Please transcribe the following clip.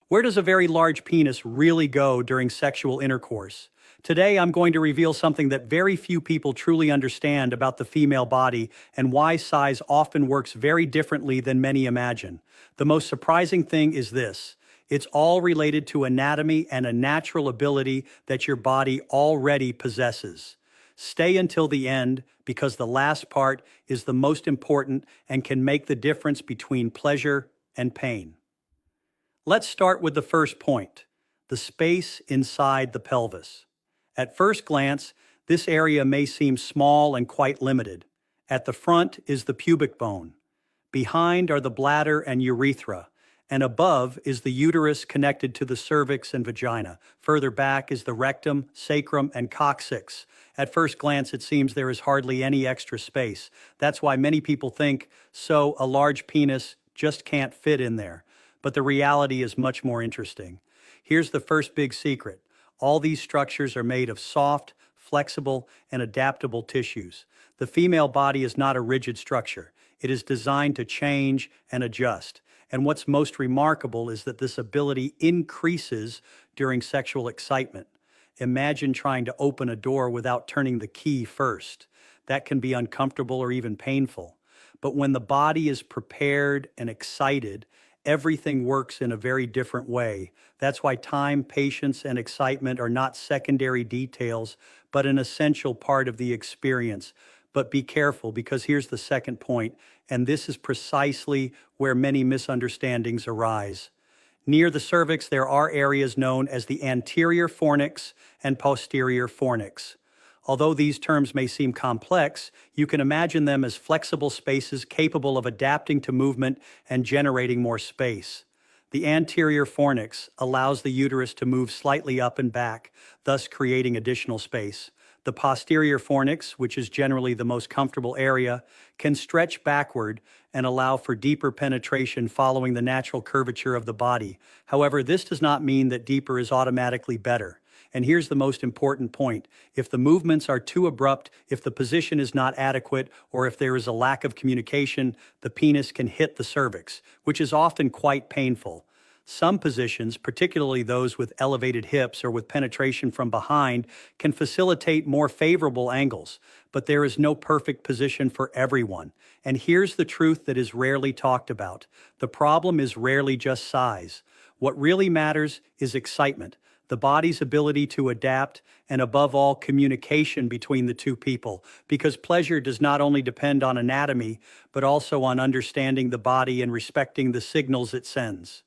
Where does a very large penis really go during sexual intercourse? Today, I'm going to reveal something that very few people truly understand about the female body and why size often works very differently than many imagine. The most surprising thing is this. It's all related to anatomy and a natural ability that your body already possesses. Stay until the end because the last part is the most important and can make the difference between pleasure and pain. Let's start with the first point, the space inside the pelvis. At first glance, this area may seem small and quite limited. At the front is the pubic bone. Behind are the bladder and urethra, and above is the uterus connected to the cervix and vagina. Further back is the rectum, sacrum, and coccyx. At first glance, it seems there is hardly any extra space. That's why many people think, so a large penis just can't fit in there. But the reality is much more interesting. Here's the first big secret. All these structures are made of soft, flexible, and adaptable tissues. The female body is not a rigid structure. It is designed to change and adjust. And what's most remarkable is that this ability increases during sexual excitement. Imagine trying to open a door without turning the key first. That can be uncomfortable or even painful. But when the body is prepared and excited, everything works in a very different way. That's why time, patience, and excitement are not secondary details, but an essential part of the experience. But be careful, because here's the second point, and this is precisely where many misunderstandings arise. Near the cervix, there are areas known as the anterior fornix and posterior fornix. Although these terms may seem complex, you can imagine them as flexible spaces capable of adapting to movement and generating more space. The anterior fornix allows the uterus to move slightly up and back, thus creating additional space. The posterior fornix, which is generally the most comfortable area, can stretch backward and allow for deeper penetration following the natural curvature of the body. However, this does not mean that deeper is automatically better. And here's the most important point. If the movements are too abrupt, if the position is not adequate, or if there is a lack of communication, the penis can hit the cervix, which is often quite painful. Some positions, particularly those with elevated hips or with penetration from behind, can facilitate more favorable angles, but there is no perfect position for everyone. And here's the truth that is rarely talked about. The problem is rarely just size. What really matters is excitement, the body's ability to adapt, and above all, communication between the two people, because pleasure does not only depend on anatomy, but also on understanding the body and respecting the signals it sends.